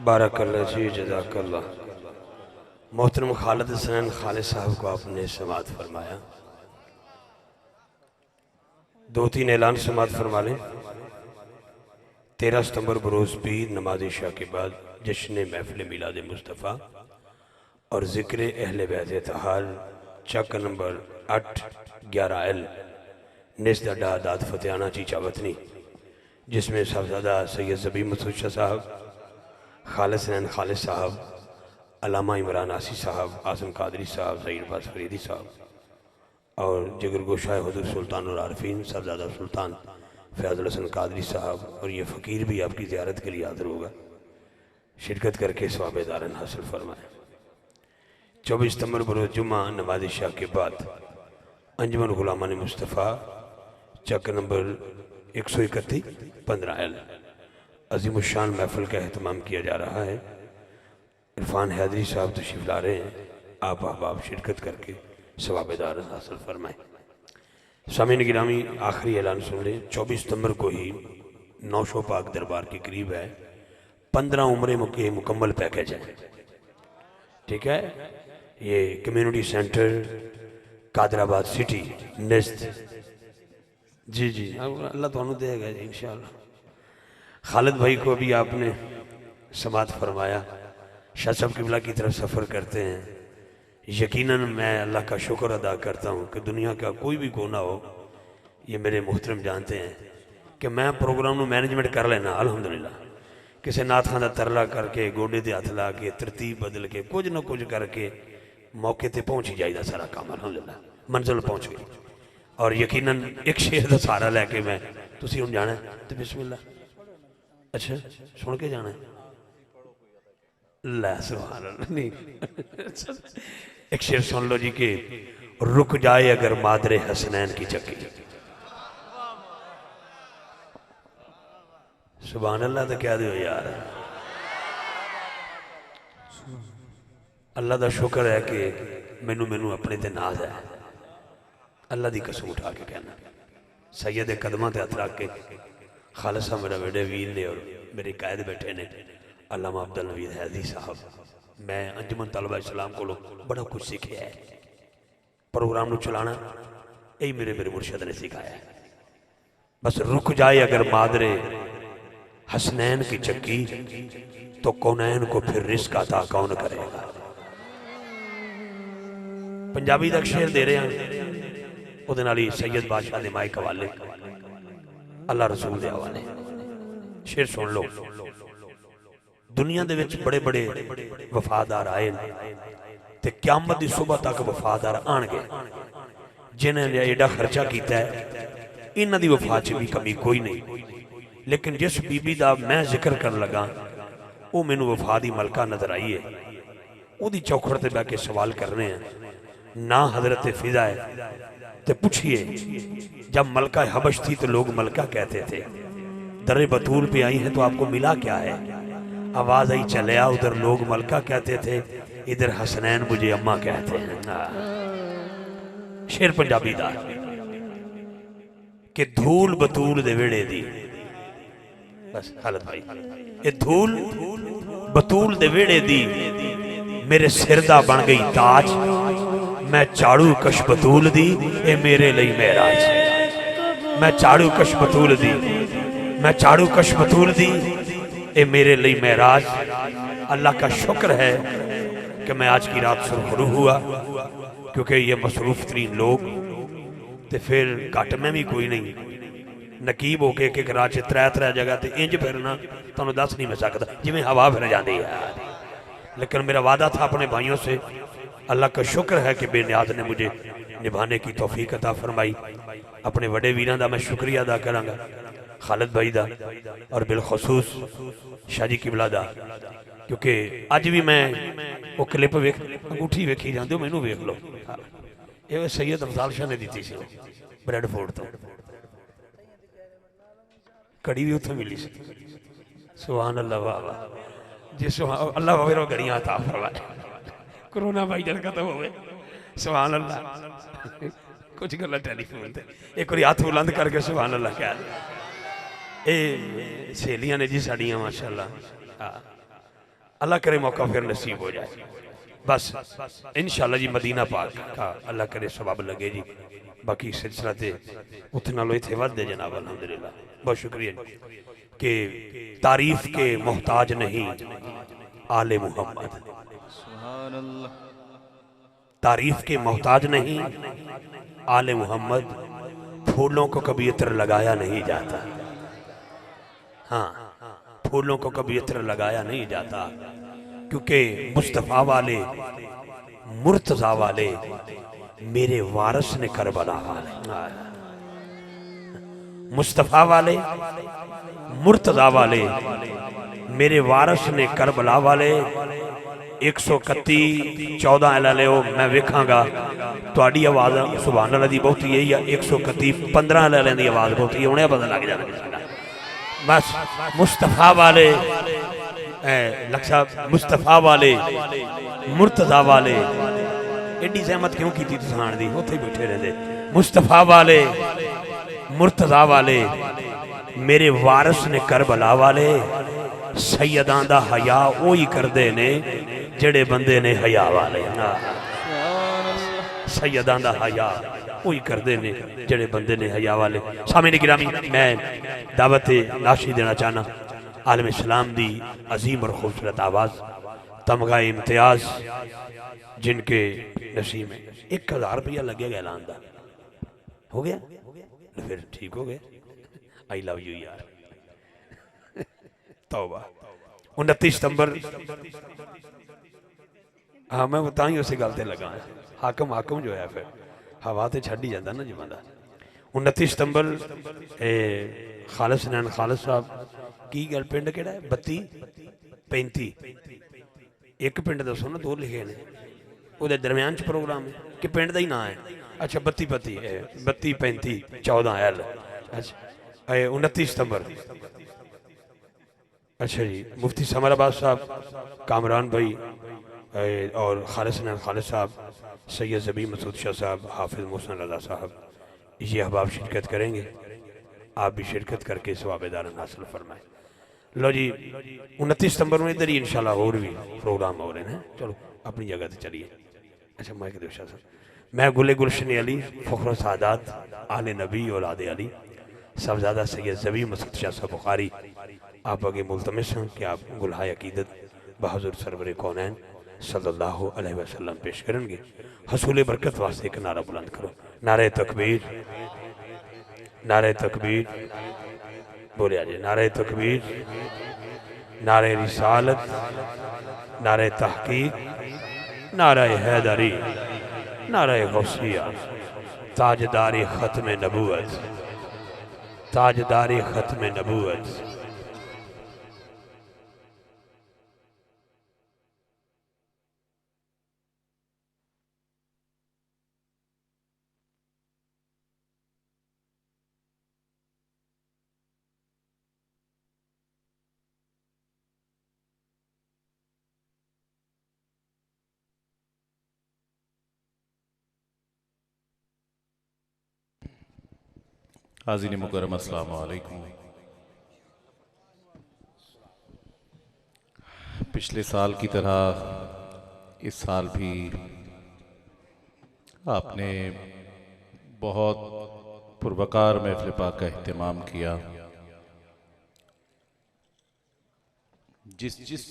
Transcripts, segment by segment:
बारकल्ला जी, जज़ाकल्ला। मोहतरम खालिद हसनैन खालिद साहब को आपने समात फरमाया। दो तीन ऐलान समात फरमा लें। 13 सितंबर बरोज़ पीर नमाज इशा के बाद जश्न महफिल मिलाद मुस्तफ़ा और ज़िक्र अहले बैत तहार चक नंबर 8-11L निस्दा दाद फतेहाना चीचा वतनी, जिसमें साहबजादा सैयद ज़बी मसूद शाह साहब, खालिद हसनैन खालिद साहब, अल्लामा इमरान आसी साहब, आज़म कादरी साहब, सईद अब्बास फरीदी साहब और जिगर गोशा हुज़ूर सुल्तान और आरफीन साहबजादा सुल्तान फैज़ुल हसन कादरी साहब और ये फ़कीर भी आपकी ज़ियारत के लिए हाज़िर होगा। शिरकत करके सवाब दारन हासिल फरमाएँ। 24 सितंबर बरोज़ जुम्मा नमाज इशा के बाद अंजुमन गुलामान मुस्तफ़ा चक नंबर 131 15L अज़ीमुश्शान महफिल का एहतमाम किया जा रहा है। इरफान हैदरी साहब तशरीफ़ ला रहे हैं। आप अहबाब शिरकत करके सवाब दारन हासिल फरमाएँ। सामीन गिरामी, आखिरी ऐलान सुन लें। 24 सितंबर को ही नौशो पाक दरबार के करीब है 15 उम्रे के मुकम्मल पैकेज है। ठीक है, ये कम्युनिटी सेंटर कादराबाद सिटी नेस्त। जी जी, अल्लाह तुहानू देगा जी इंशाअल्लाह। खालिद भाई को भी आपने समात फरमाया। शाह साहब किबला की तरफ सफ़र करते हैं। यकीनन मैं अल्लाह का शुक्र अदा करता हूँ कि दुनिया का कोई भी कोना हो, ये मेरे मोहतरम जानते हैं कि मैं प्रोग्राम में मैनेजमेंट कर लेना अल्हम्दुलिल्लाह। किसी नाथां का तरला करके गोडे ते हथ ला के तरतीब बदल के कुछ ना कुछ करके मौके ते पहुँच ही जाइदा सारा काम अल्हम्दुलिल्लाह मंजिल पहुँच गई। और यकीनन एक शेर का सहारा लैके मैं तुसी हुण जाना तो बिस्मिल्लाह। अच्छा, सुन के जाना लै सुभान अल्लाह। नहीं एक शेर सुन लो जी कि रुक जाए अगर मादरे हसनैन की चक्की। सुभान अल्लाह तो क्या दो यार। अल्लाह का शुक्र है कि मैनू मैनू अपने ते नाज है। अल्लाह की कसम उठा के कहना, सैयद कदमां ते हथ रख के खालिद साहब मेरा बड़े वीर ने और मेरे कायद बैठे ने अल्लामा अब्दुल नवीद हैदी साहब। मैं अंजुमन तलबा इस्लाम को बड़ा कुछ सीखा है। प्रोग्राम को चलाना यही मेरे मुर्शद ने सिखाया है। बस रुक जाए अगर मादरे हसनैन की चक्की तो कौनैन को फिर रिस्क अता कौन करेगा। पंजाबी का शेर दे रहे हैं, उहदे नाल ही सैयद बादशाह दे माइक हवाले अल्लाह रसूल दे हवाले शेर सुन लो। दुनिया दे विच बड़े बड़े वफादार आए ते क़यामत दी सुबह तक वफादार आणगे। जिन्हें एडा खर्चा किया है इन्हां दी वफा च भी कमी कोई नहीं। लेकिन जिस बीबी का मैं जिक्र कर लगा वो मैनू वफा दी मलका नजर आई है। उहदी चौखड़ ते बह के सवाल करने हैं ना हजरत फिजा है तो पूछिए जब मलका हबश थी तो लोग मलका कहते थे, दरे बतूल पे आई हैं तो आपको मिला क्या है। आवाज आई चलिया उधर लोग मलका कहते थे, इधर हसनैन मुझे अम्मा कहते हैं। शेर पंजाबी दा कि धूल बतूल दे वेड़े दी। बस खालिद भाई, ये धूल बतूल दे वेड़े दी मेरे सिर दा बन गई ताज। मैं झाड़ू कश बतूल दी ए मेरे लिए महराज। मैं झाड़ू कश बतूल दी, मैं झाड़ू कश बतूल दी ए मेरे लिए महराज। अल्लाह का शुक्र है कि मैं आज की रात सुरखरू हुआ, क्योंकि ये मसरूफ तरीन लोग तो फिर घट में भी कोई नहीं। नकीब होके एक रात त्रै जगह तो इंज फिरना तुहानू दस नहीं मैं सकता जिमें हवा फिर जाती है। लेकिन मेरा वादा था अपने भाइयों से, अल्लाह का शुक्र है कि बेनियाज ने मुझे निभाने की तौफीक अता फरमाई। अपने बड़े वीरों का मैं शुक्रिया अदा करांगा, खालिद भाई का और बिलखसूस शाह जी किबला का, क्योंकि अज भी मैं वो क्लिप वेख अंगूठी वेखी जाते हो मैनू वेख लो। ये सैयद अफजाल शाह ने दी सी ब्रैडफोर्ड तो कड़ी भी उत्थों मिली सी। सुभान अल्लाह, वाह वाह जिस अल्लाह फिर घड़ियां अता फरमाए। कोरोना वायरस खत्म हो गए। सुभान अल्लाह। कुछ गल्लां टेलीफोन ते एक बार हाथ बुलंद करके सुभान अल्लाह कह। ये सहेलियां ने जी साड़ियां माशाअल्लाह। हाँ अल्लाह करे मौका फिर नसीब हो जाए। बस इंशाअल्लाह जी मदीना पाक का अल्लाह करे सवाब लगे जी। बाकी सिलसिला ते उथे नालों इत्थे वधदे जनाब अल्हम्दुलिल्लाह। बहुत शुक्रिया जी कि तारीफ के मोहताज नहीं आले मोहम्मद, सुभान अल्लाह। तारीफ के मोहताज नहीं आले मोहम्मद, फूलों को कभी इत्र लगाया नहीं जाता। हाँ, फूलों को कभी इत्र लगाया नहीं जाता क्योंकि मुस्तफ़ा वाले मुर्तज़ा वाले मेरे वारिस ने करबला वाले, मुस्तफ़ा वाले मुर्तज़ा वाले मेरे वारिस ने करबला वाले। 131 14 ला लियो, मैं वेखांगा तुहाडी आवाज़ सुभान अल्लाह दी बहुती है, 131 15 लालियां दी आवाज़ बहुती है, उन्हें पता लग जाता। बस मुस्तफ़ा वाले लख साहब, मुस्तफ़ा वाले मुर्तज़ा वाले, एडी सहमत क्यों की तुसाण दी, उत्थे बैठे रहंदे। मुस्तफ़ा वाले मुर्तज़ा वाले मेरे वारिस ने करबला वाले, सैयदां दा हया वही करदे ने जेड़े बंदे ने हया वाले, सैयदां दा हया वही करदे ने जेड़े बंदे ने हया वाले। सामने गिरामी, मैं दावत नाशी देना चाहना आलम इस्लाम दी अजीम और खूबसूरत आवाज़, तमगा इम्तियाज जिनके नसीब में 1000 रुपया लगेगा ऐलान का। हो गया फिर ठीक हो गया। आई लव यू यार। तौबा 29 सितंबर, हाँ मैं बता ही उस गल ते लगा, हाकम हाकम जो है फिर हवा तो छड़ ही जाता ना जिम्मा। 29 सितंबर खालिस नैन खालिस साहब की गल, पिंड केड़ा है 32 35, एक पिंड दसो ना, 2 लिखे ने, वो दरम्यान च प्रोग्राम है कि पिंड का ही ना है। अच्छा 32 35 14 L। अच्छा 29 सितंबर। अच्छा जी, मुफ्ती समराबाद साहब, कामरान भाई और खालिस नैन खालिस साहब, सैयद ज़बी मसूद शाह साहब, हाफिज़ मोहसिन रज़ा साहब, ये अहबाब शिरकत करेंगे। आप भी शिरकत करके सवाबेदार हासिल फरमाएँ। लो जी 29 सितंबर में इधर ही इंशाल्लाह और भी प्रोग्राम हो रहे हैं। चलो अपनी जगह से चलिए। अच्छा मैं कहते शाह साहब, मैं गुले गुलशन अली फ़ख्र सादात आले नबी औलाद अली साहबजादा सैयद ज़बी मसूद शाह साहब बुखारी आप आगे मुल्तमिस हैं कि आप गुलहाय अकीदत बहादुर सरवर कौनैन सल्लल्लाहु अलैहि वसल्लम पेश करेंगे। हसूल बरकत वास्ते एक नारा बुलंद करो, नारे तकबीर, नारे तकबीर, बोले आज नारे तकबीर, नारे रिसालत, नारे तहकीक, नारे हैदरी, नारे गौसिया, ताजदारी ख़त्म नबूवत, ताजदारी ख़त्म नबूवत। हाज़िर मुकर्रम अस्सलामु अलैकुम। पिछले साल की तरह इस साल भी आपने बहुत पुरवकार महफ़िल पाक का अहतमाम किया। जिस जिस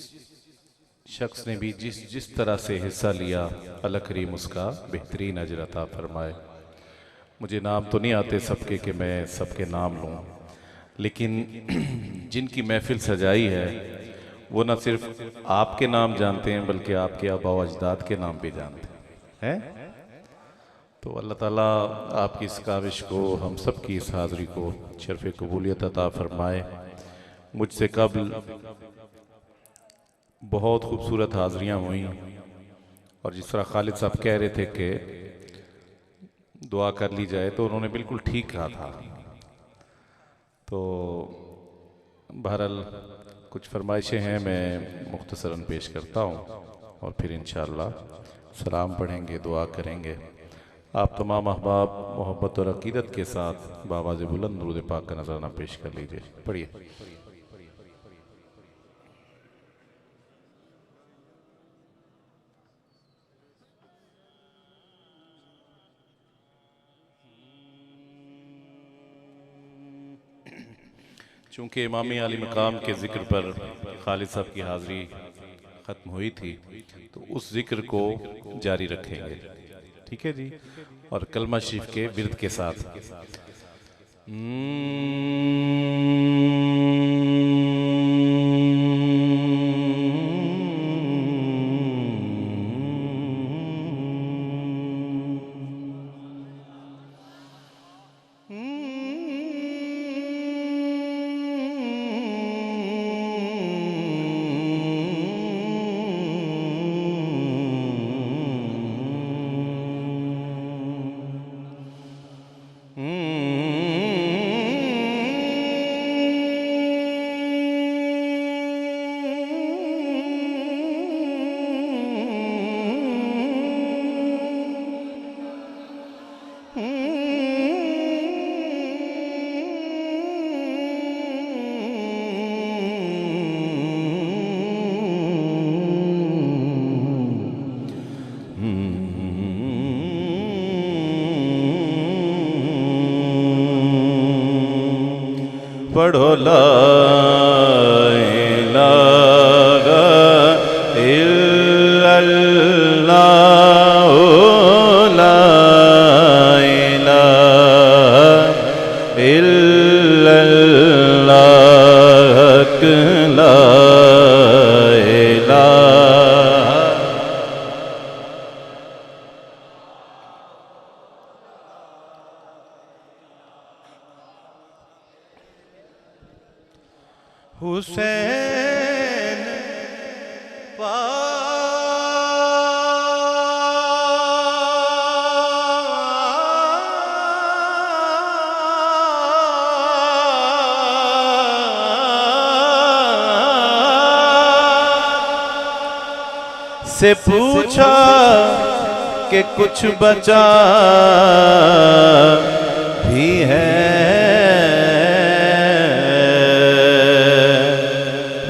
शख्स ने भी जिस जिस तरह से हिस्सा लिया, अल्लाह करीम उसका बेहतरीन अजर अता फरमाए। मुझे नाम तो नहीं आते सबके कि मैं सबके नाम लूँ, लेकिन जिनकी महफिल सजाई है वो न सिर्फ आपके नाम जानते हैं बल्कि आपके आबा व अजदाद के नाम भी जानते हैं। तो अल्लाह ताला आपकी इस काविश को, हम सब की इस हाज़री को शर्फ़ कबूलियत अता फरमाए। मुझसे कब्ल बहुत खूबसूरत हाज़रियाँ हुई और जिस तरह खालिद साहब कह रहे थे कि दुआ कर ली जाए, तो उन्होंने बिल्कुल ठीक कहा था। तो बहरहाल कुछ फरमाइशें हैं, मैं मुख्तसरन पेश करता हूँ और फिर इंशाअल्लाह सलाम पढ़ेंगे, दुआ करेंगे। आप तमाम अहबाब मोहब्बत और अकीदत के साथ बावाज़ बुलंद दुरूद पाक का नजराना पेश कर लीजिए। पढ़िए। चूँकि इमामी आली मकाम के ज़िक्र पर खालिद साहब की हाज़िरी ख़त्म हुई थी तो उस ज़िक्र को जारी रखेंगे, ठीक है जी। और कलमा शरीफ के विर्द के साथ पढ़ो ला इलाहा इल्लल्लाह ला इलाहा इल्लल्लाह ला इलाहा। हुसैन से पूछा कि कुछ बचा भी है,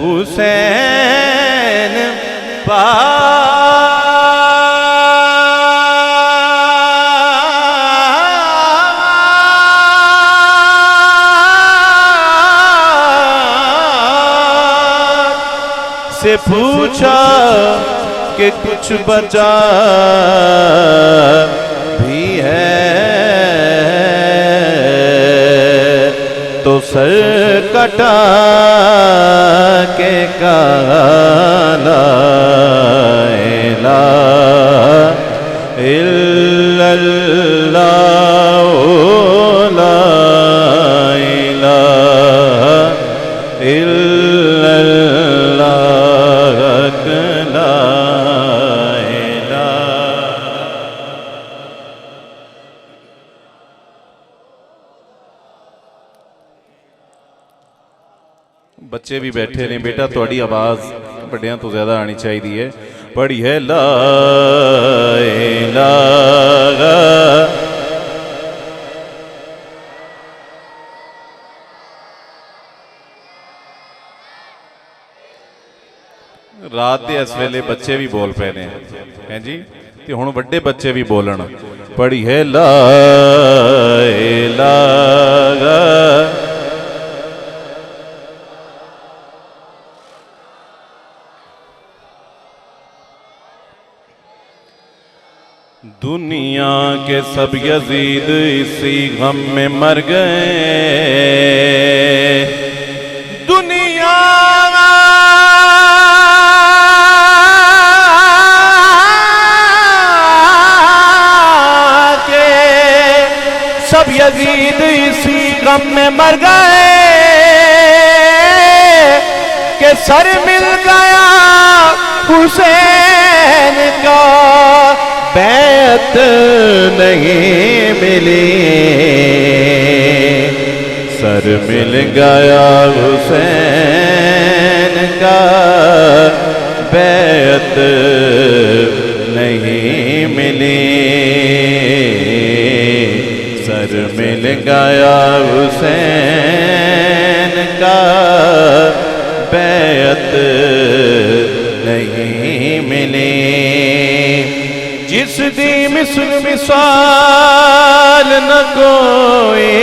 हुसैन से पूछा कि कुछ बचा भी है तो सर कटा के कहा ला इलाहा इल्लल्लाह ला इलाहा इल्लल्लाह ला इलाहा। बच्चे भी बैठे ने बेटा, थोड़ी आवाज़ बड़ियां तो ज़्यादा आनी चाहिए। पढ़ी है ला इलाहा रात दे इस वेले बच्चे भी बोल पे ने हैं जी, ते हुण वड्डे बच्चे भी बोलन। पढ़ी है ला इलाहा दुनिया के सब यजीद इसी गम में मर गए, दुनिया के सब यजीद इसी गम में मर गए कि सर मिल गया हुसैन का, बैत नहीं मिली, सर मिल गया हुसैन का, बैत नहीं मिली, सर मिल गया हुसैन का, बैत नहीं मिली। जिस दी मिसल मिसाल न कोई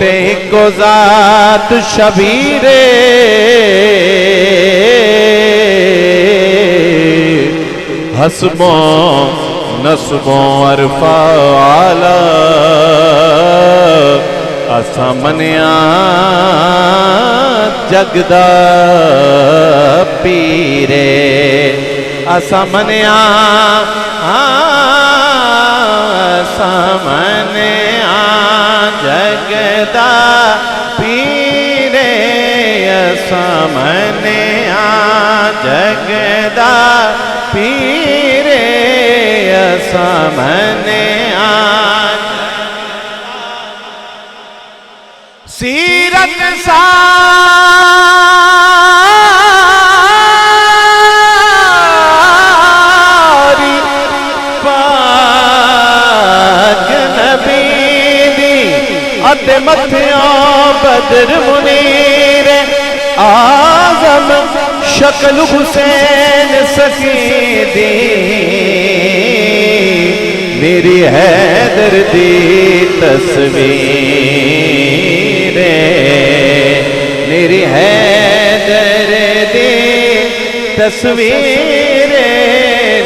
ते को ज़ात शबीरे हस्बो नस्बो अरफा आला असा मनिया जगदा पीरे असा मनिया सामनिया जगदा पीरे सामनिया जगदा पीरे सामनिया सीरत सारी पाक नबी दी अते मथियों बदर मुनीर आज़म शक्ल हुसैन सकीदी मेरी हैदर दी तस्वीर मेरी हैदर दी तस्वीर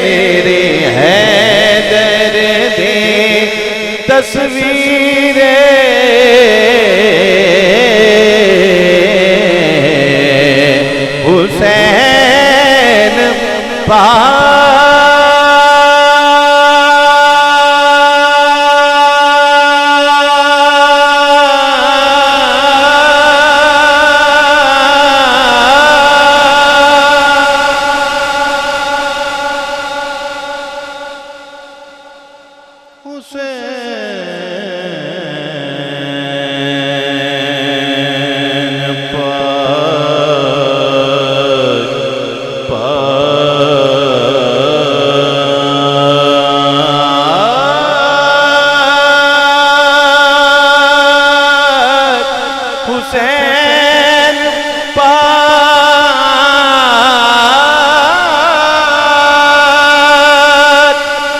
मेरी हैदर दी तस्वीर हुसैन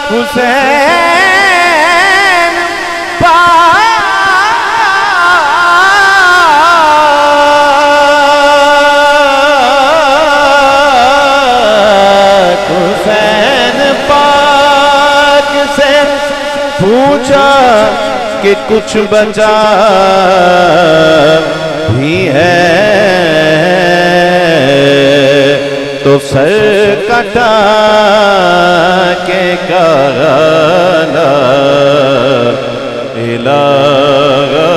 हुसैन पाक हुसैन पाक से पूछा कि कुछ बचा भी है तो सर कटा के कराना इलाहा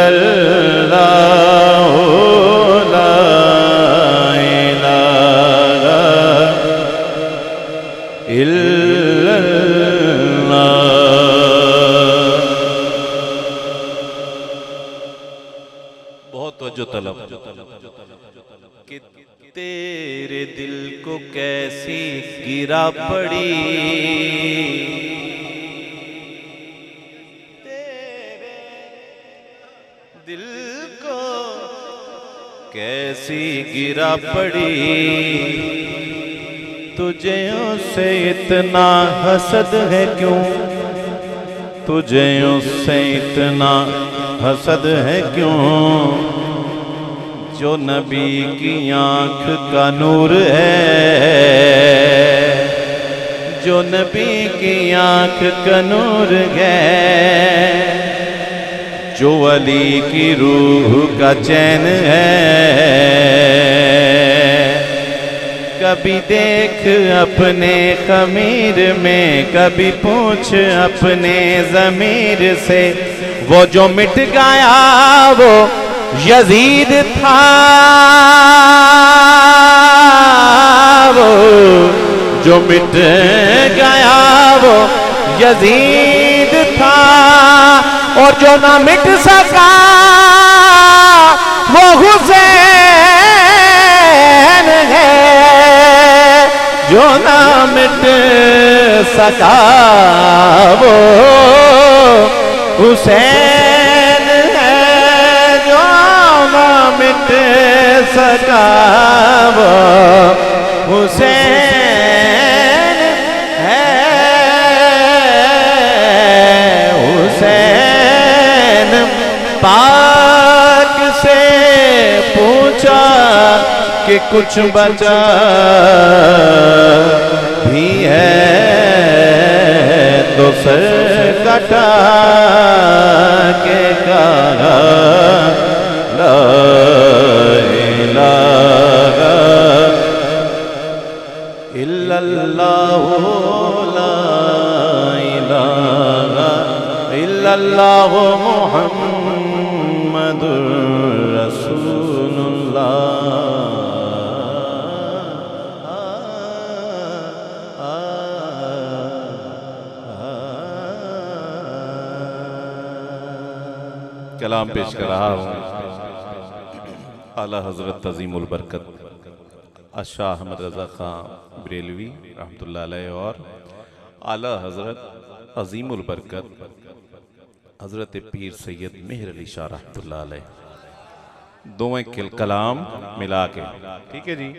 इल्लल्लाह ला इलाहा इल्लल्लाह। बहुत तवज्जो तलब कि तेरे दिल को कैसी गिरा पड़ी तेरे दिल को कैसी गिरा पड़ी तुझे उससे इतना हसद है क्यों तुझे उससे इतना हसद है क्यों जो नबी की आंख का नूर है जो नबी की आंख का नूर है जो अली की रूह का चैन है कभी देख अपने खमीर में कभी पूछ अपने ज़मीर से वो जो मिट गया वो यजीद था वो जो मिट गया वो यजीद था और जो ना मिट सका वो हुसैन है जो ना मिट सका वो हुसैन है जो ना मिट सका वो हुसैन है हुसैन पाक से पूछा कि कुछ बचा भी है तो सर कटा के कहा ला इलाहा इल्लल्लाहु ला इलाहा इल्लल्लाहु मुहम्मदुर रसूलुल्लाह। कलाम पेश कर रहा हूँ आला हजरत अजीमुल बरकत शाह अहमद रज़ा खां बरेलवी रहमतुल्लाह अलैह और आला हजरत अजीमुल बरकत हजरत पीर सैयद मेहर अली शाह रहमतुल्लाह अलैह, दोवें कलाम मिला के। ठीक है जी।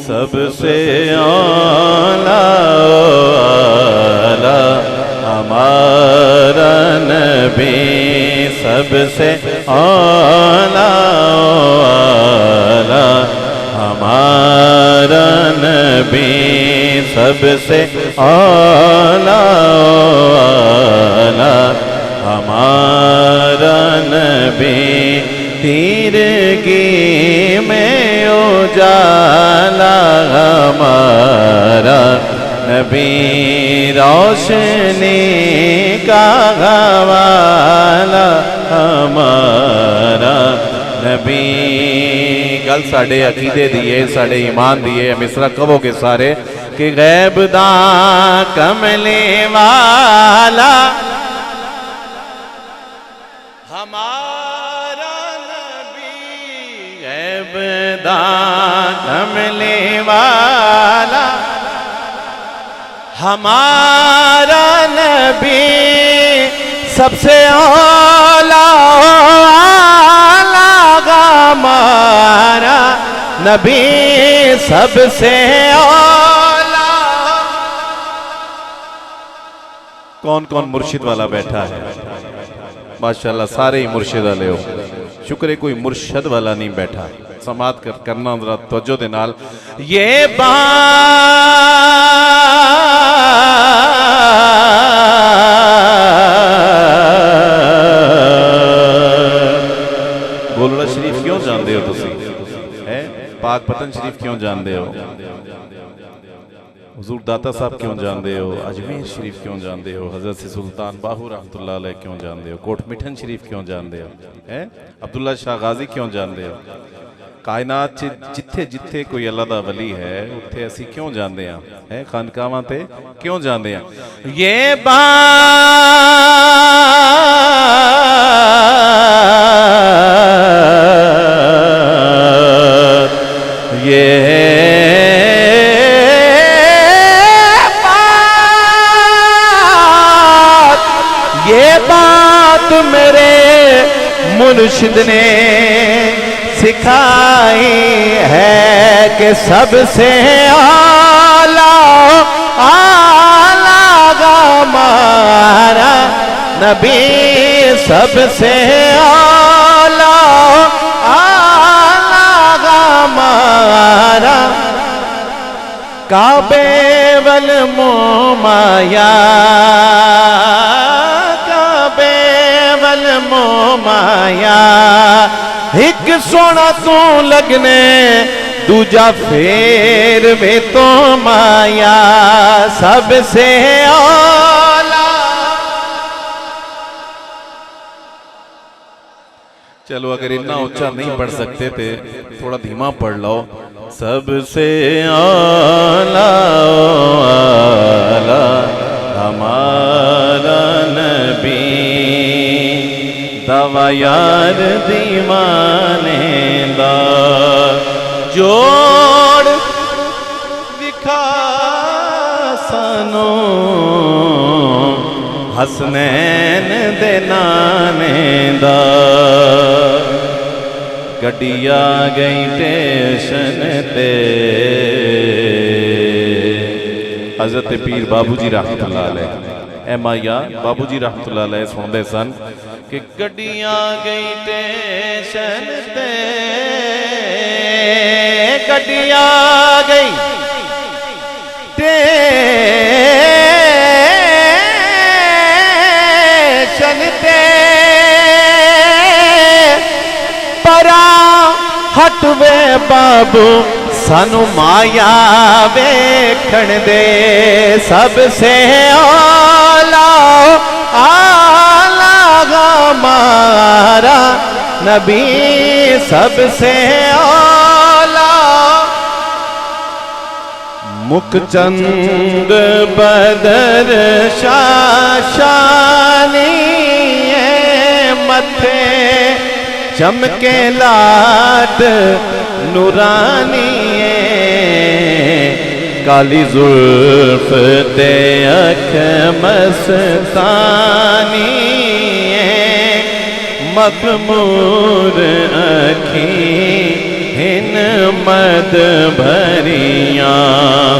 सबसे आला हमारा नबी, सबसे आला हमारा नबी, सबसे आला हमारा नबी, तीरगी में उजाला हमारा नबी, रोशनी का हवाला हमारा नबी। गल साडे अकीदे दिए, साडे ईमान दिए, मिसरा कहोगे सारे कि गैब दा कमले वाला हमारा नबी, गैब दा कमले वाला हमारा नबी, सबसे आला हमारा नबी, सबसे आला। कौन कौन मुर्शिद वाला बैठा है? माशाल्लाह सारे ही मुर्शिद वाले हो। शुक्र है कोई मुर्शद वाला नहीं बैठा। समात करना जरा तवज्जो दे नाल। ये गोलड़ा शरीफ क्यों जानते हो तुसी? है पाक पतन शरीफ क्यों जानते हो? हुजूर दाता साहब क्यों जानते हो? अजमेर शरीफ क्यों जानते हो? हजरत सुल्तान बाहू रहमतुल्लाह अलैह क्यों जानते हो? कोट मिठन शरीफ क्यों जानते हो? है अब्दुल्ला शाह गाजी क्यों जानते हो? कायनात च जिथे जिथे कोई अल्लाह दा वली है उत्थे असी क्यों जानते हैं? है खानकावां ते क्यों जानते हैं? ये ये बात मेरे मुर्शिद ने सिखाई है कि सबसे आला हमारा नबी, सबसे आला हमारा काबे वल मोमाया काबे वल मोमाया एक सोना तू लगने दूजा फेर वे तो माया सबसे औला। चलो अगर इतना ऊंचा नहीं पढ़ सकते थे थोड़ा धीमा पढ़ लो। सबसे आला आला हमारा नबी दवा यार दीवाने दा जोड़ दिखा सानो हसनैन दे नाने दा गड्डिया गई स्टेशन ते हजरत पीर बाबूजी रहमतुल्लाह अलैह ए माया बाबूजी रहमतुल्लाह अलैह सुनते सन कि गड्डिया गई स्टेशन ते गड्डिया गई स्टेशन ते परा हटवे बाबू सानू माया वेखण दे सबसे औला आला हमारा नबी सबसे औला। मुखचंद बदर शाशानी मथे चमके लाट नूरानी काली जुल्फ ते अख मस्तानी मखमूर अखी हिन मद भरिया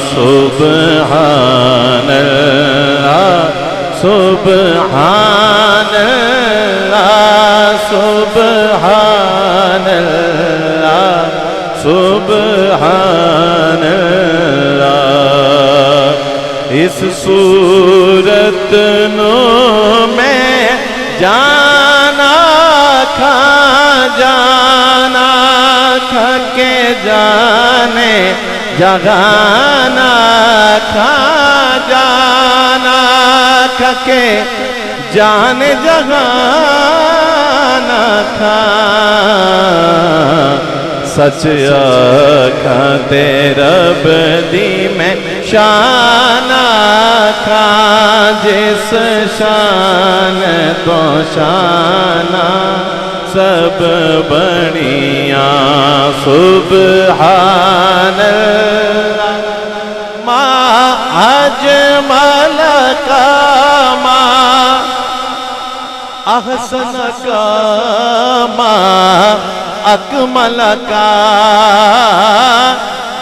सुबहान अल्लाह सुबहान अल्लाह सुबहान अल्लाह सुबहान अल्लाह। इस सूरत नो मैं जाना खा के जाने जगाना खा जाना खा के जाने जगाना खा सच आखा तेरा बदी में शाना खा जिस शान तो शाना सब बनिया सुबहान अल्लाह। माँ अजमल का माँ अहसन का माँ अकमल का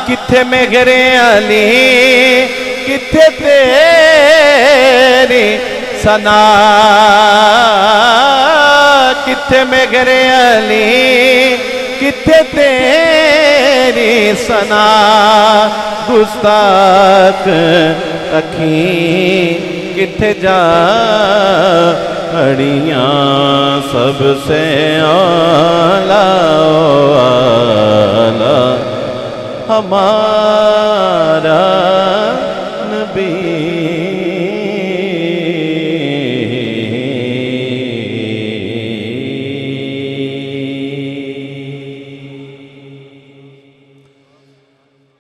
किथे मेघरे अली किथे तेरी सना किथे मेघरे अली किथे तेरी सना गुस्ताख अखी किथे जा अड़ियाँ सबसे आला आला हमारा नबी।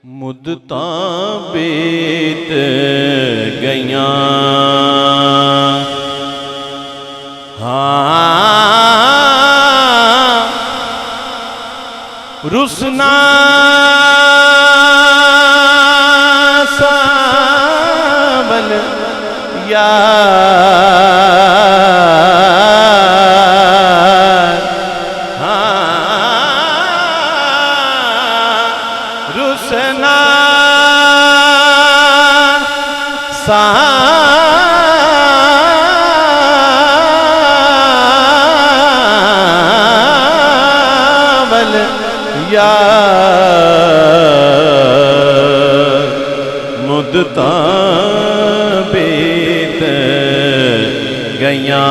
मुद्दतां बीत गईयां रुसना सावल यार रुसना सावल यार मुद्दतां बीत गईयां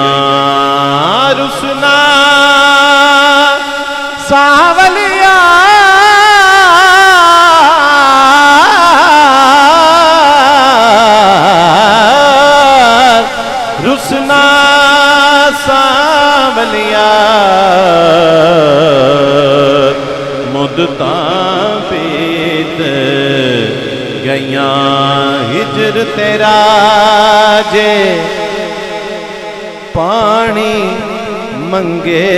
रुसना सावलिया रुसना सावलिया मुद्दतां बीत गईयां हिजर तेरा जे पानी मंगे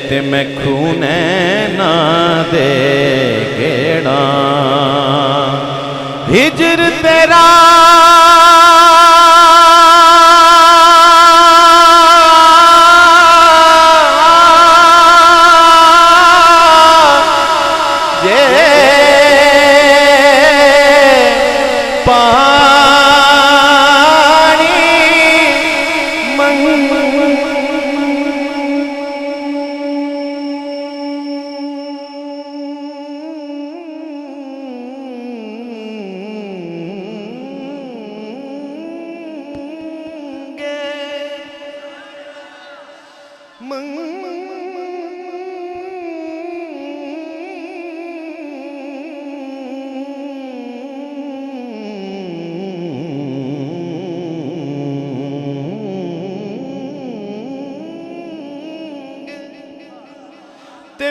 ते मैं खूने ना दे गेड़ा हिजर तेरा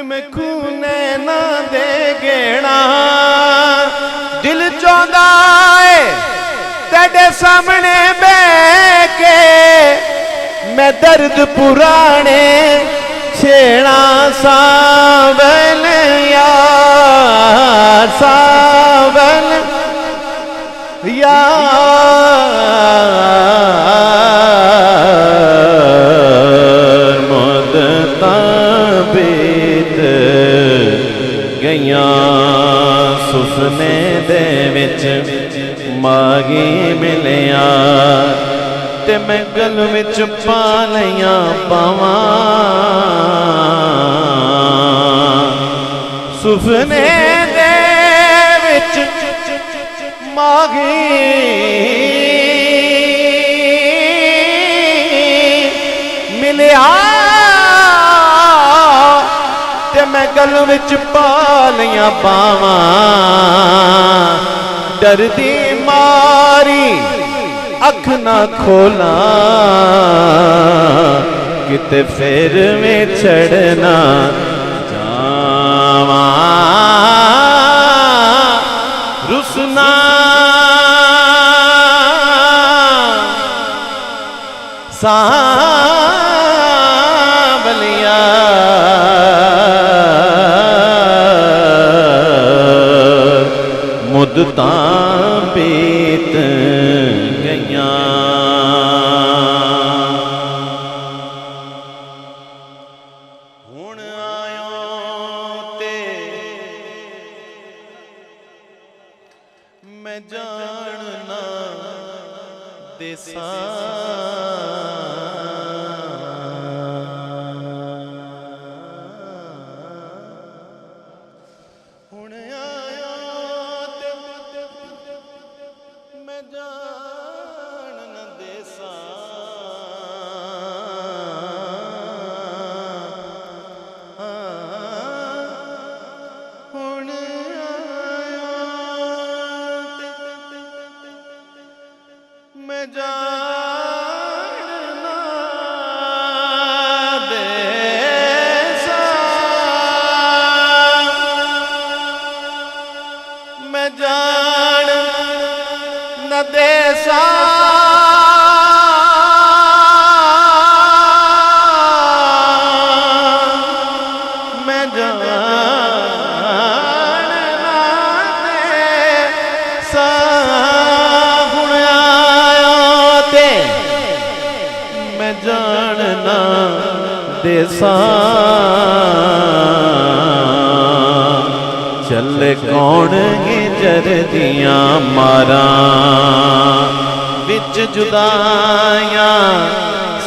मैं खूने ना दे गेड़ा दिल चाहता है तेरे सामने बह के मैं दर्द पुराने छेड़ा सावन यार सावन यार मुद्दतां बीत गईयां सुफने दे विच मागी मिलिया ते मैं गल विच पा लिया पावां सुफने दे विच मागी मिलिया ते मैं गल विच पा लिया पावां डरदी मारी अख ना खोला किते फिर में चढ़ना जावा रुसना सावलिया मुद्दतां बीत गईयां हुण आयो ते मैं जानना देसा चले कौन हिजर दिया मारा विच जुदाया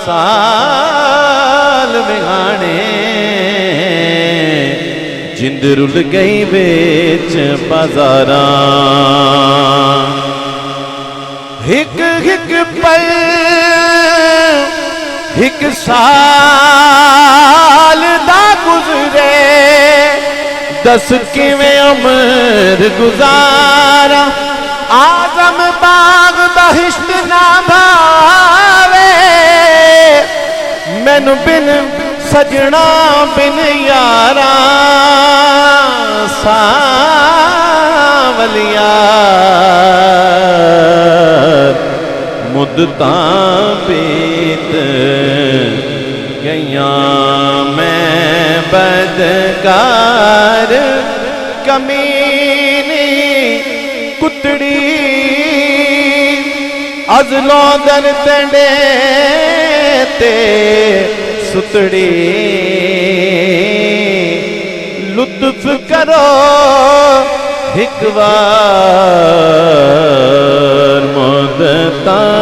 साल बिहाने जिंद रुल गई बेच बाजारा। हिक हिक पल हिक साल दा गुजरे, दस किवें उम्र गुजारा। आजम बाग दा हिश्क ना भावे, मैनू बिन सजना बिन यारा। सावलिया मुद्दतां बीत गईयां, मैं बदकार कमीनी कुतड़ी। अजलों दर तंडे ते सुतड़ी, लुत्फ करो हिक बार मुद्दतां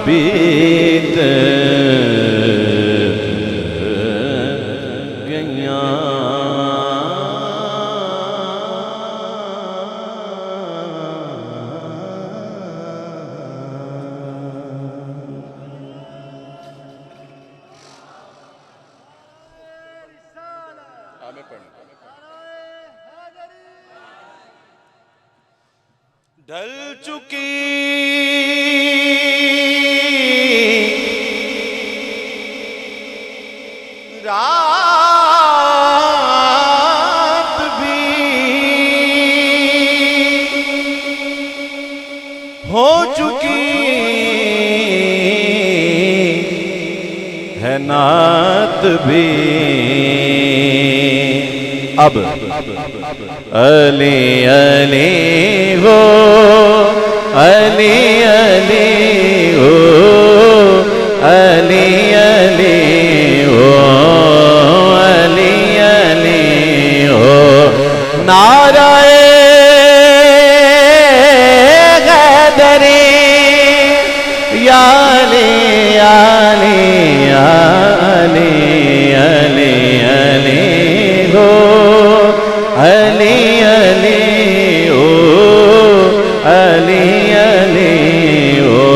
बीत गईयां। ढल चुकी रात भी हो चुकी है नात भी। अब अली अली हो, अली अली हो, अली अली हो, अली अली हो। नाराए गदरी या अली अली अली अली अली हो, अली अली ओ, अली अली ओ,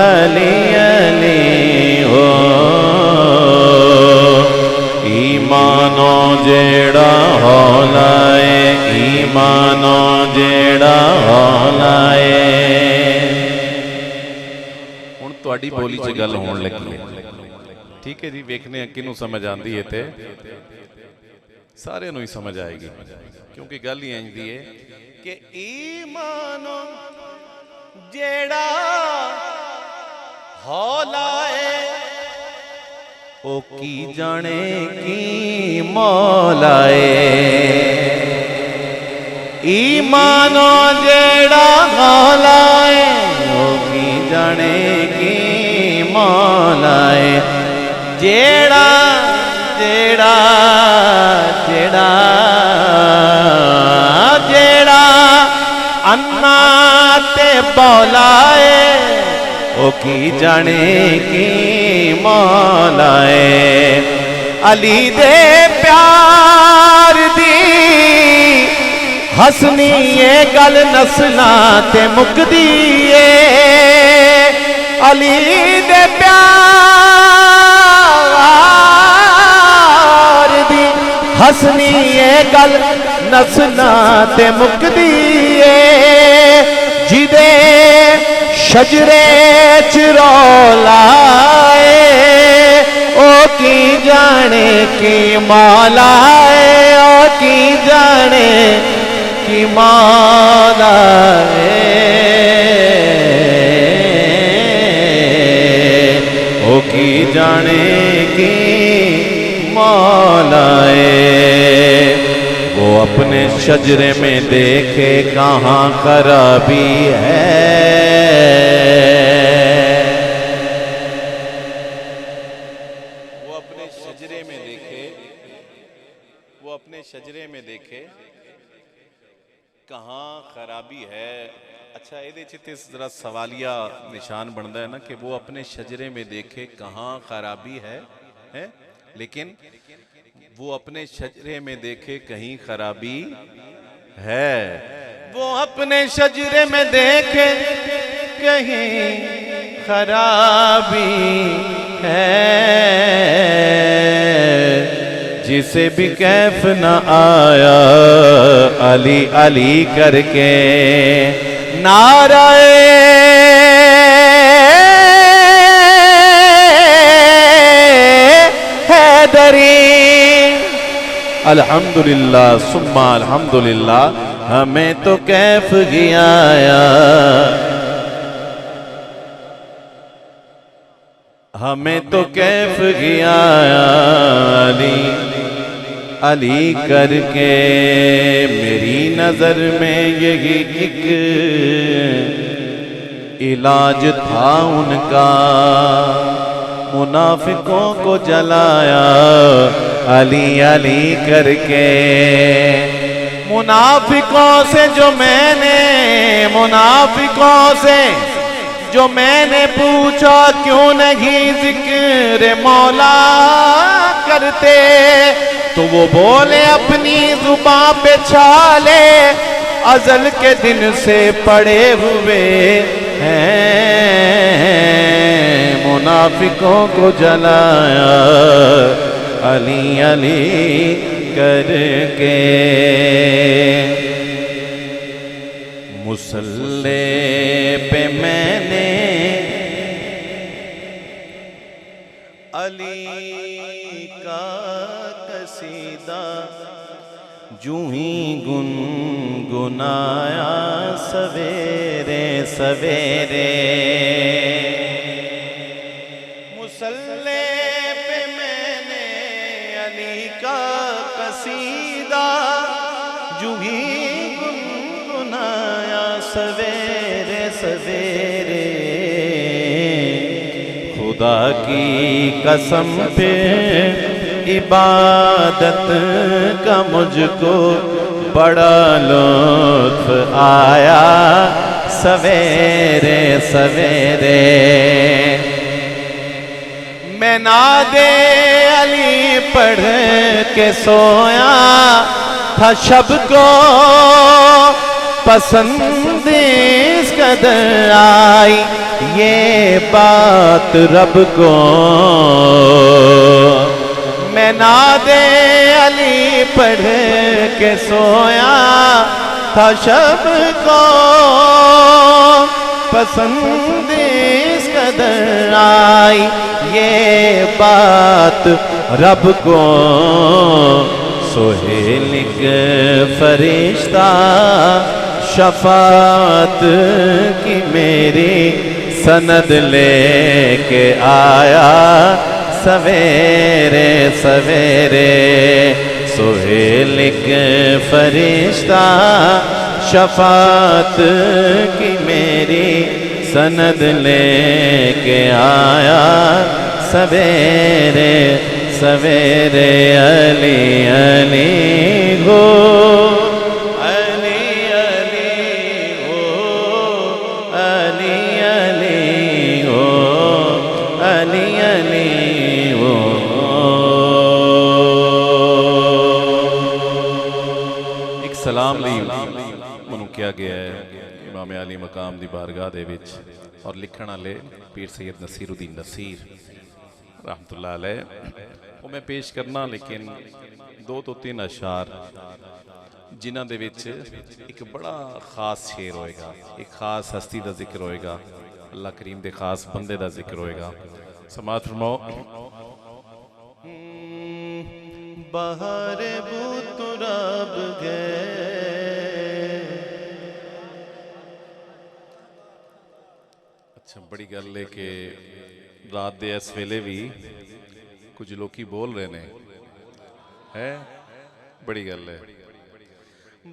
अली अली ओ। ईमानो जेड़ा हौलाए, ईमानो जेड़ा हौलाए। हुण तुहाडी बोली च गल होण लगी है, ठीक है जी। वेखने किनू समझ आती है ते सारे नूं ही समझ आएगी, क्योंकि गल ही इंज दी है कि ईमानो जेड़ा हौलाए, ओ की जाने की मौलाए। ईमानो जेड़ा हौलाए, ओ की जाने की मौलाए। जेड़ा जेड़ा जेड़ा जेड़ा अन्ना ते बौलाए, ओ की जाने की मौलाए। अली दे प्यार दी हसनी ये गल नस्लां ते मुकदी है। अली दे प्यार दी हसनी ये गल नस्लां ते मुकदी है। जिदे शजरे च रौलाए, ओ की जाने की मौलाए, ओ की जाने की मौलाए, ओ की जाने की मौलाए। वो अपने शजरे में देखे कहाँ खराबी है, वो अपने शजरे में देखे, वो अपने शजरे में देखे कहाँ खराबी है। अच्छा ये जरा सवालिया निशान बनता है ना कि वो अपने शजरे में देखे कहाँ खराबी है? लेकिन वो अपने शजरे में देखे कहीं खराबी है, वो अपने शजरे में देखे कहीं खराबी है। जिसे भी कैफ न आया अली अली करके नाराए हैदरी। अल्हम्दुलिल्लाह सुम्मा अल्हम्दुलिल्लाह, हमें तो कैफ ही आया, हमें तो कैफ ही आया अली अली करके। मेरी नजर में यही एक इलाज था उनका, मुनाफिकों को जलाया अली अली करके। मुनाफिकों से जो मैंने पूछा क्यों नहीं जिक्र मौला करते, तो वो बोले अपनी जुबां पे छाले अजल के दिन से पड़े हुए हैं। मुनाफिकों को जलाया अली अली करके। मुसल्ले पे मैंने अली का कसीदा जूं ही गुनगुनाया सवेरे सवेरे। मुसल्ले पे मैंने अली का कसीदा जूं ही गुनगुनाया सवेरे सवेरे। खुदा की कसम पे इबादत का मुझको बड़ा लुत्फ आया सवेरे सवेरे। मैं नादे अली पढ़ के सोया था, शब को पसंद इस कदर आई ये बात रब को। मैं नादे अली पढ़ के सोया था, शब को पसंद इस कदर आई ये बात रब को। सोहेलिक फरिश्ता शफात की मेरी सनद लेके आया सवेरे सवेरे। सोहेलिक फरिश्ता शफात की मेरी सनद लेके आया सवेरे सवेरे। अली अली हो अली अली हो अली अली हो अली अली हो। एक सलाम ली मनु किया गया है इमाम अली मकाम दी बारगाह दे विच, और लिखण वाले पीर सैयद नसीरुद्दीन नसीर रहमतुल्लाह अलैह। वो मैं पेश करना, लेकिन 2 तो 3 अशार जिन्हां दे विच एक बड़ा खास शेर होएगा, एक खास हस्ती का जिक्र होएगा, अल्लाह करीम दे खास बंदे का जिक्र होएगा। समाअत फरमाओ। बाहर बुतरब गए। अच्छा, बड़ी गल है कि रात दे इस वेले भी कुछ लोग बोल रहे ने, है बड़ी गल है।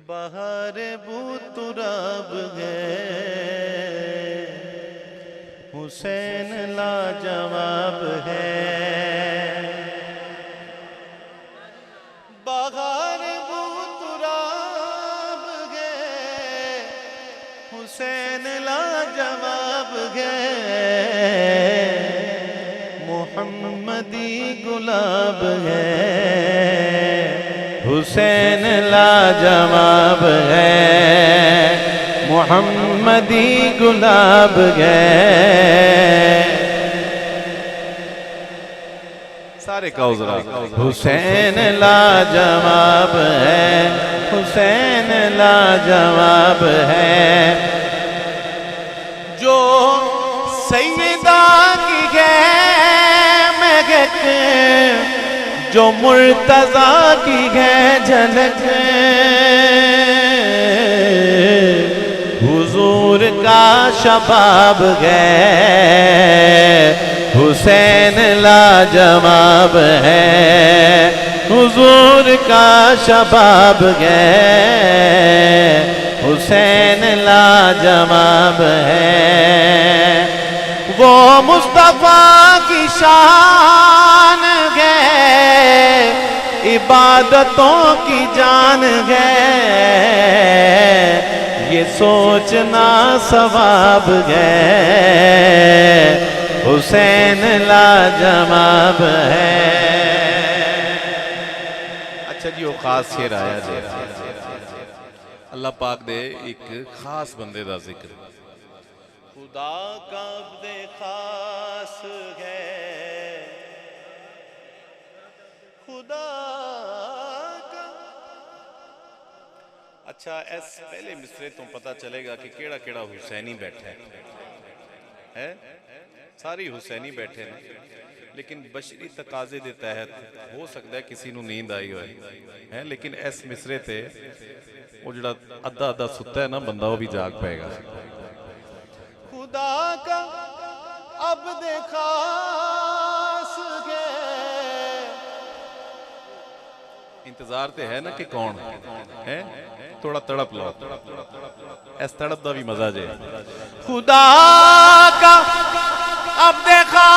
बाहर बुतरब गए, हुसैन लाजवाब है। बाहर बुतरब गए, हुसैन लाजवाब गए। मोहम्मदी गुलाब है, हुसैन लाजवाब है, मोहम्मदी गुलाब है। सारे गाओ जरा। हुसैन लाजवाब है, हुसैन लाजवाब है, जो सैयदा की है महक, जो मुर्तजा की है झलक, हुजूर का शबाब है, हुसैन लाजवाब है, हुजूर का शबाब है, हुसैन लाजवाब है। वो मुस्तफा की शान है, इबादतों की जान है, ये सोचना सवाब है, हुसैन लाजवाब है। अच्छा जी, वो खास शेर आया जी, अल्लाह पाक दे एक खास बंदे दा जिक्र। खुदा का अब्दे खास है, खुदा का। अच्छा, इस पहले मिसरे तो पता चलेगा कि केड़ा केड़ा हुसैनी बैठा है। सारी हुसैनी बैठे ने, लेकिन बशरी तकाजे के तहत हो सकता है किसी को नींद आई हो है, लेकिन इस मिसरे ते वो जड़ा अद्धा अद्धा सुता है ना बंदा, वो भी जाग पाएगा। खुदा का अब देखा इंतजार ते है ना कि कौन है, थोड़ा तड़प लो, इस तड़प का भी मजा जे। खुदा का अब देखा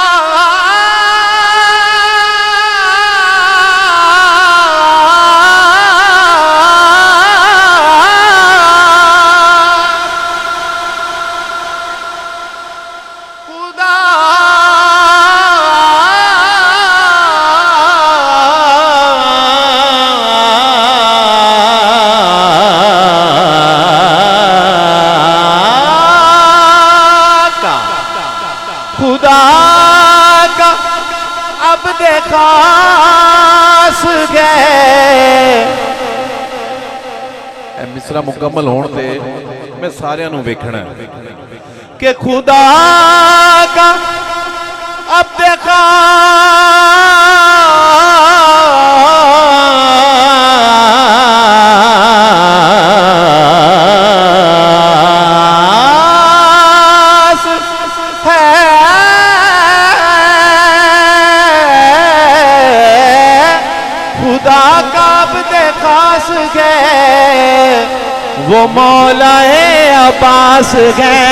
खास गए। मिसरा मुकम्मल होने ते मैं सारियां नूं वेखना कि खुदा का अब देखा वो मौलाए अब्बास गए।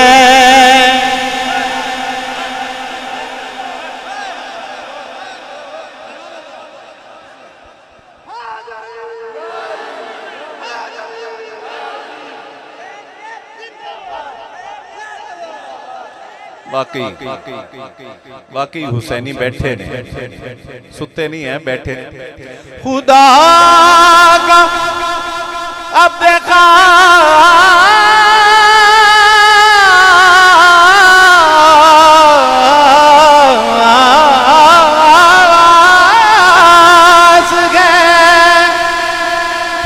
वाकई हुसैनी बैठे ने, सुते नहीं है, बैठे ने। खुदा का अब देखा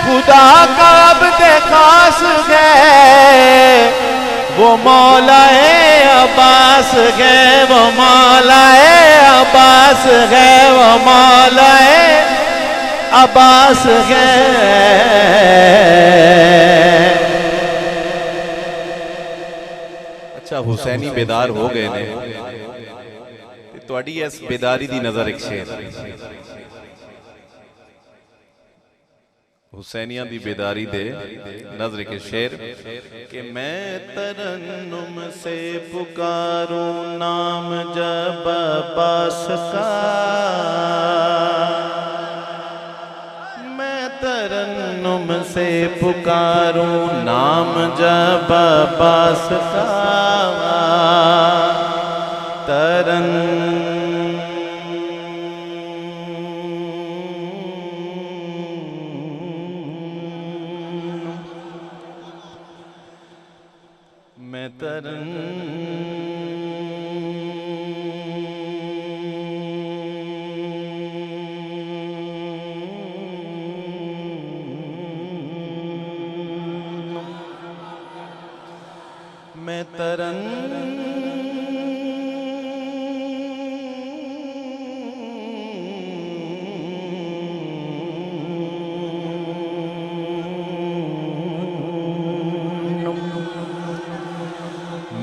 खुदा का अब देखा वो मौलाए अब्बास गए, वो मौलाए अब्बास गए, वो मौलाए अब्बास गए। अच्छा, हुसैनी बेदार हो गए ने, तुहाडी इस बेदारी दी नजर एक शेर हुसैनिया दी बेदारी दे नजर के शेर कि मैं तरन्नुम से पुकारूं नाम जब अब्बास का, मैं तरन्नुम से पुकारूं नाम जब अब्बास का, तरन्नुम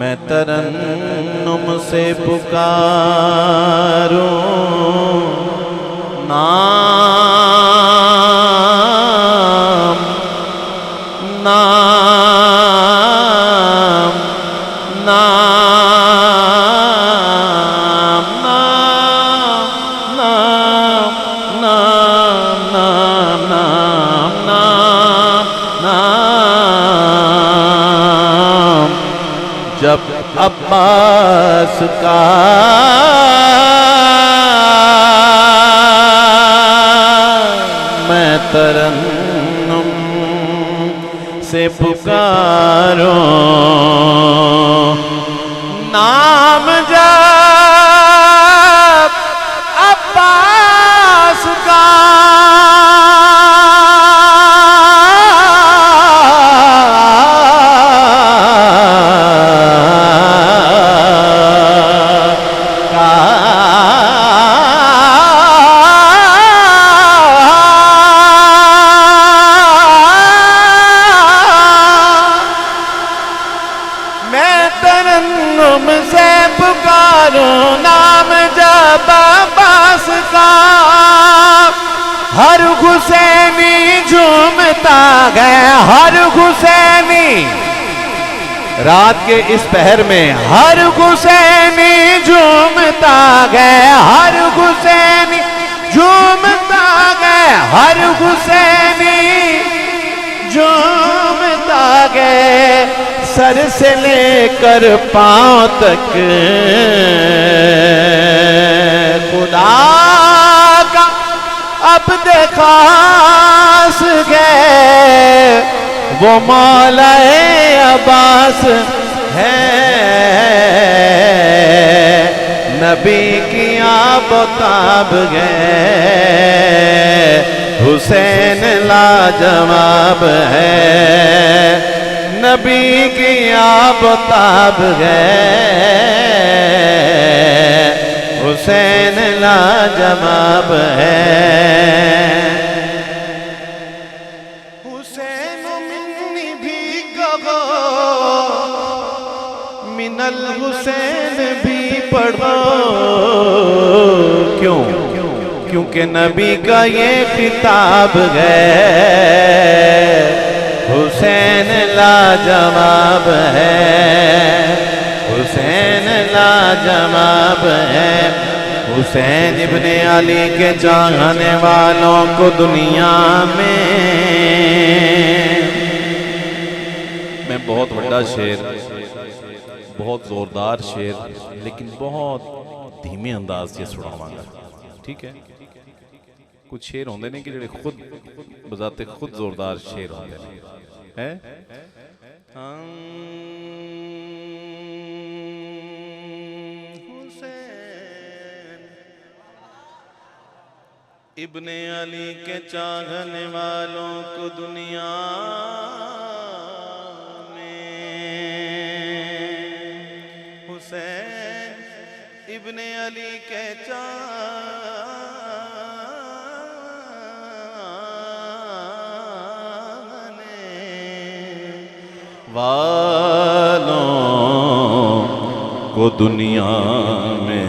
मैं तरन्नुम से पुकारूं नाम नाम नाम नाम नाम नाम नाम नाम नाम जब अब्बास का मैं तरन्नुम से पुकारूं नाम जब अब्बास का हर हुसैनी झूमता गए हर हुसैनी रात के इस पहर में हर हुसैनी झूमता गए हर हुसैनी झूमता गए हर हुसैनी झूमता गए सर से लेकर पांव तक खुदा का अब खास गए वो मौलाए अब्बास है नबी की आबताब गए हुसैन लाजवाब है नबी की आबताब गए हुसैन लाजवाब है हुसैन मिन्नी भी कहो मिनल हुसैन भी पढ़ो क्यों क्योंकि नबी का ये खिताब है हुसैन लाजवाब है हुसैन लाजवाब है हुसैन इब्ने अली के चाहने वालों को दुनिया में मैं बहुत बड़ा शेर बहुत जोरदार शेर लेकिन बहुत धीमे अंदाज से सुनावांगा ठीक है कुछ शेर होंगे ने कि जेडे खुद बजाते खुद जोरदार शेर होंगे हैं इब्ने अली के चाहने वालों को दुनिया में हुसैन इब्ने अली के चाहने वालों को दुनिया में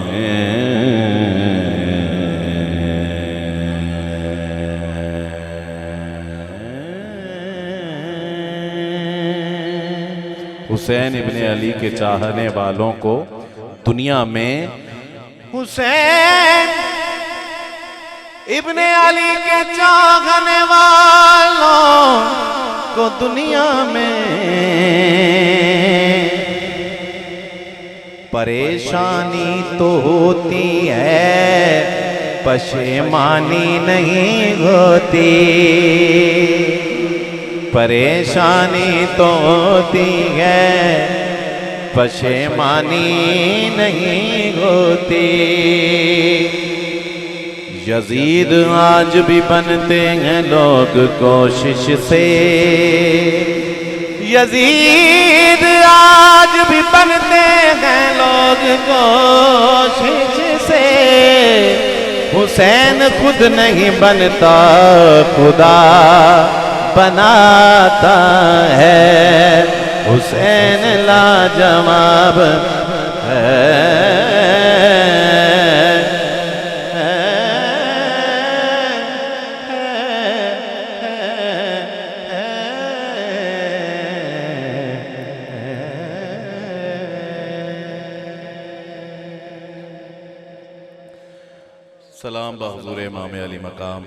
हुसैन इब्ने अली के चाहने वालों को दुनिया में हुसैन इब्ने अली के चाहने वालों को दुनिया में परेशानी तो होती है पशेमानी नहीं होती परेशानी तो होती है पशेमानी नहीं होती। यजीद आज भी बनते हैं लोग कोशिश से, यजीद आज भी बनते हैं लोग कोशिश से। हुसैन खुद नहीं बनता, खुदा बनाता है। हुसैन लाजवाब है। सलाम बहज़ूर इमाम अली मकाम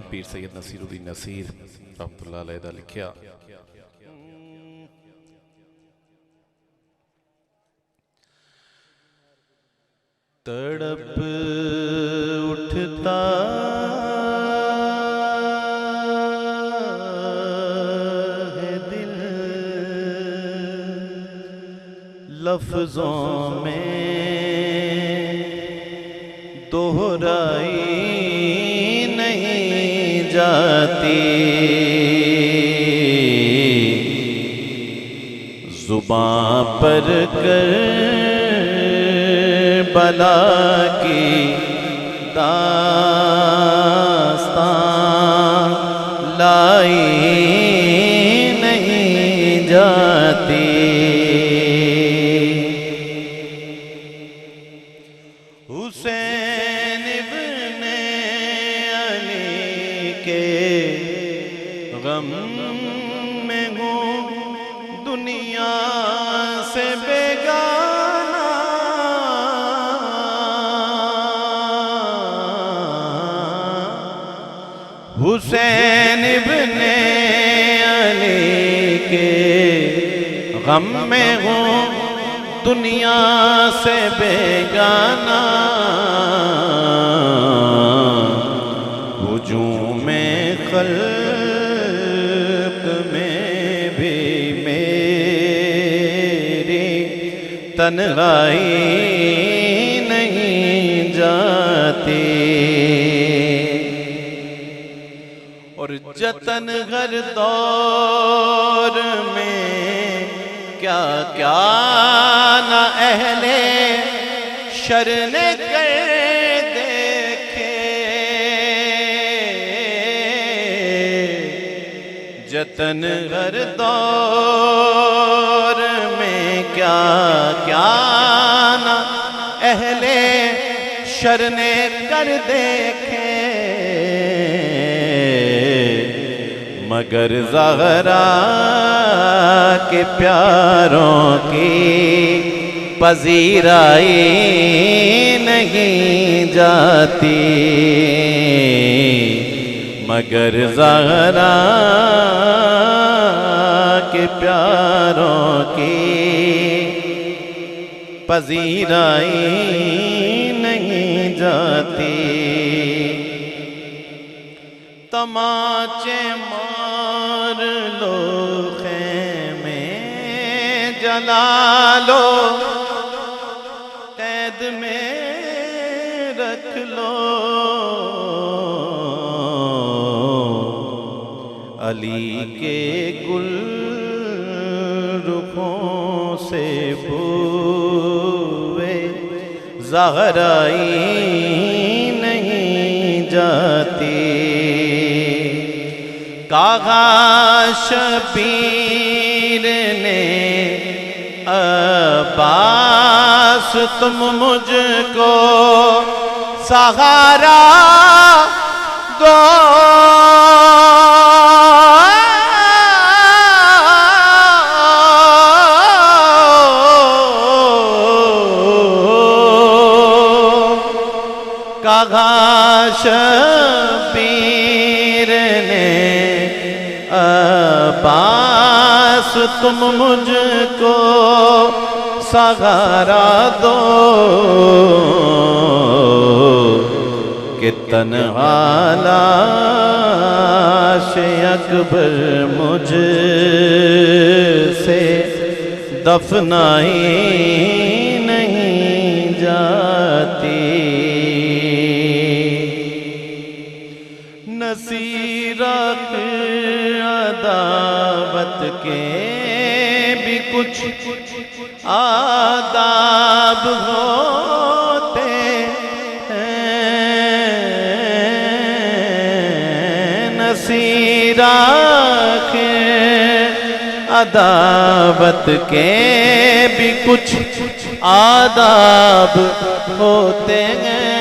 पीर सैयद नसीरुद्दीन नसीर रहमतुल्लाह अलैह दा लिखिया। तड़प उठता है दिल लफ्जों में दोहराई नहीं जाती। जुबां पर कर बला की दास्तां लाई नहीं जाती। हुसैन इब्ने अली के गम में हूँ दुनिया से बेगाना। हुसैन इब्ने अली के गम में हूँ दुनिया से बेगाना। हुजूम में खल्क में भी मेरी तन्हाई नहीं जाती। और जतन हर दौर में क्या क्या ना अहले शर ने कर देखे। जतन हर दौर में क्या क्या ना अहले शर ने कर देखे। मगर ज़हरा के प्यारों की पजीराई नहीं जाती। मगर ज़हरा के प्यारों की पजीराई नहीं जाती। तमाचे मार लो खेमे जला लो, कैद में रख लो। अली के गुल रुखों से बूए ज़हराई नहीं जाती। कागाश पीर ने अब्बास तुम मुझको सहारा दो। कागाश पीर ने अब्बास तुम मुझको सहारा दो। कि तन्हा लाश अकबर मुझसे दफनाई नहीं जाती। नसीरत अदावत के भी कुछ आदाब होते हैं। नसीरत अदावत के भी कुछ आदाब होते हैं।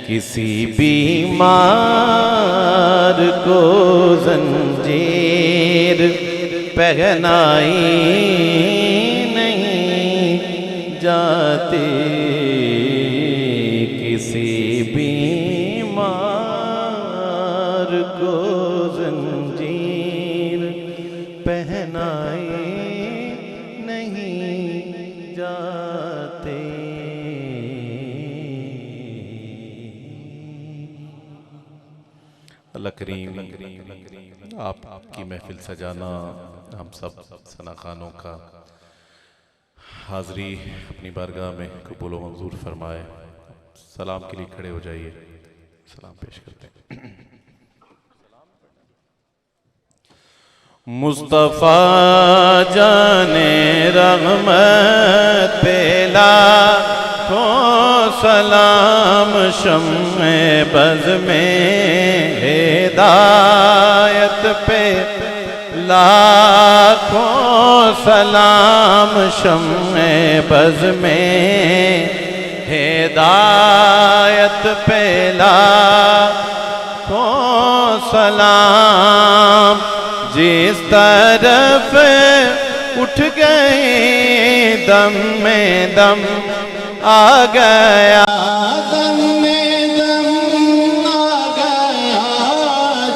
किसी बीमार को जंजीर पहनाई नहीं जाती। किसी बीमार को जंजीर पहनाई नहीं जाते। अल्लाह करीम आपकी महफिल सजाना हम सब सनाखानों का हाज़री अपनी बारगाह में कबूल व मंजूर फरमाए। सलाम के लिए खड़े हो जाइए, सलाम पेश करते हैं। मुस्तफ़ा जाने रहमत पेला को सलाम शम्मे बज़ में हिदायत पे लाखों सलाम शम्मे बज़ में हिदायत पे लाखों सलाम। जिस तरफ उठ गए दम में दम आ गया, दम में दम आ गया।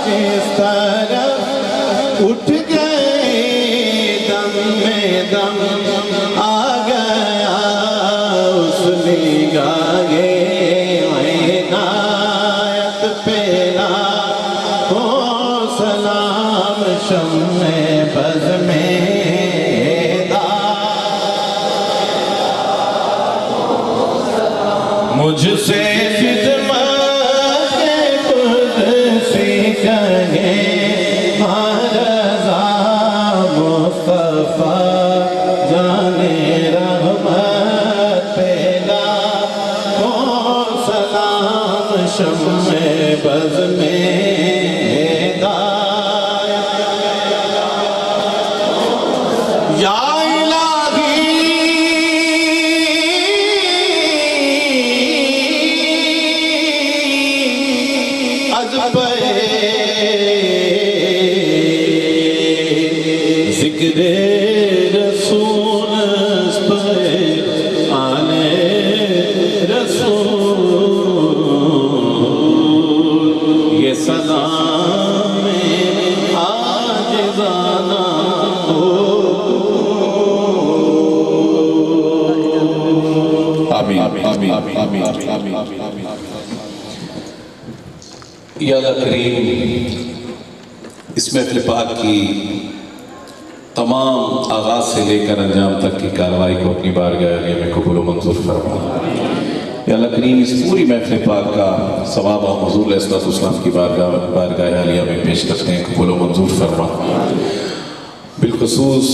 जिस तरफ उठ गए दम में दम आ गया। उस निगाहे इनायत पे लाखों सलाम शम्मे बज़ में मुझसे खिदमत कुदसी कहे रज़ा मुस्तफ़ा जाने रहमत पे लाखों सलाम शम्मे बज़ में ज़िक्रे रसूल पे आने रसूल। ये सलाम आजिज़ाना हो। आमीन आमीन आमीन आमीन आमीन। या अल्लाह करीम इस महफ़िल पाक की तमाम आगाज़ से लेकर अंजाम तक की कार्रवाई को अपनी बारगाह आलिया में कबूल व मंजूर फरमा। या अल्लाह करीम इस पूरी महफ़िल पाक का सवाब और हुज़ूर अलैहिस्सलाम की बारगाह आलिया में पेश करते हैं, कबूल व मंजूर फरमा। बिलख़ुसूस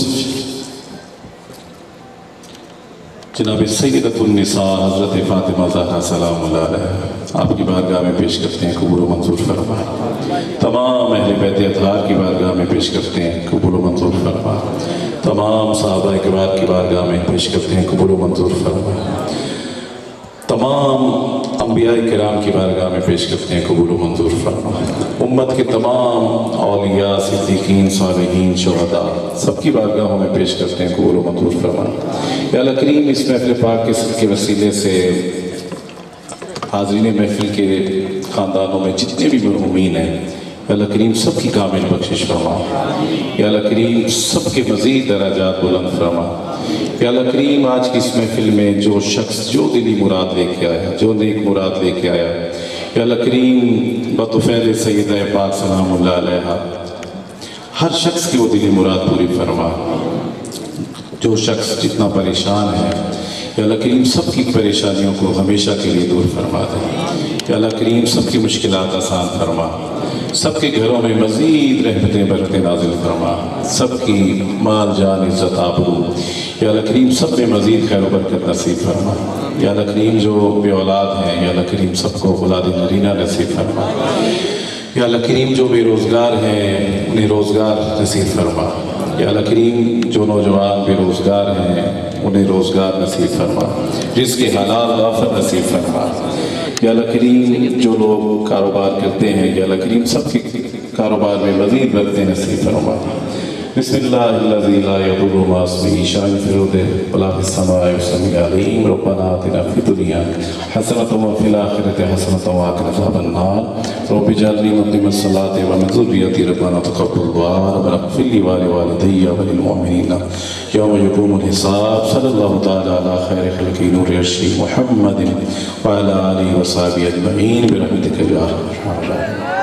जनाब सय्यदतुन्निसा हज़रत फ़ातिमा ज़हरा सलामुल्लाह अलैहा आपकी बारगाह में पेश करते हैं, कबूल व मंजूर फरमा। तमाम अहले बैत अतहार की बारगाह में पेश करते हैं, कबूल व मंजूर फरमा। तमाम सहाबाए किराम की बारगाह में पेश करते हैं, कबूल व मंजूर फरमा। तमाम अंबियाए किराम की बारगाह में पेश करते हैं, कबूल व मंजूर फरमा। उम्मत के तमाम औलिया सिद्दीकीन सालिहीन शुहदा सबकी बारगाहों में पेश करते हैं, कबूल व मंजूर फरमा। या अल्लाह करीम इस महफ़िल पाक के वसीले से हाज़रीन महफ़िल के ख़ानदानों में जितने भी मरहूमीन हैं अल्लाह करीम सबकी कामिल बख्शिश फरमा। या अल्लाह करीम सबके मज़ीद दराजात बुलंद फरमा। या अल्लाह करीम आज की इस महफ़िल में जो शख्स जो दिली मुराद लेके आया, जो नेक मुराद लेके आया, या अल्लाह करीम बतौफ़ैल सय्यदा पाक सलामुल्लाह अलैहा हर शख्स की वो दिली मुराद पूरी फरमा। जो शख्स जितना परेशान है या अल्लाह करीम सबकी परेशानियों को हमेशा के लिए दूर फरमा दे। या अल्लाह करीम सबकी मुश्किलात आसान फरमा, सबके घरों में मज़ीद रहमतें बरकतें नाजिल फरमा, सबकी माल जान इज़्ज़त आबरू या अल्लाह करीम सब में मज़ीद खैर बरकत नसीब फरमा। या अल्लाह करीम जो बे औलाद हैं या अल्लाह करीम सबको औलाद नरीना नसीब फरमा। या अल्लाह करीम जो बेरोज़गार हैं उन्हें रोज़गार नसीब फरमा। या अल्लाह करीम जो नौजवान बेरोज़गार हैं उन्हें रोज़गार नसीब फरमा, रिज़्क़ हलाल वाफ़र नसीब फरमा। या अल्लाह करीम जो लोग कारोबार करते हैं या अल्लाह करीम सबके कारोबार में मज़ीद बरकतें नसीब फरमा। बिस्मिल्लाहिर्रहमानिर्रहीम ला यदुर्रु मा इस्मिही शैउन फिल अर्दि वला फिस समाई वस्समीउल अलीम। रब्बना आतिना फिद दुनिया हसनतन व फिल आखिरति हसनतन व क़िना अज़ाबन नार। रब्बि इजअलनी मुक़ीमस सलाति व मिन ज़ुर्रिय्यति रब्बना तक़ब्बल दुआ रब्बना इग़फिर ली व लिवालिदैया व लिल मुमिनीना यौम यक़ूमुल हिसाब। सल्लल्लाहु तआला अला खैरि ख़ल्क़िही नूरि अर्शी मुहम्मदिन व अला आलिहि व सहबिही अजमईन बिरहमतिका या अरहमर राहिमीन।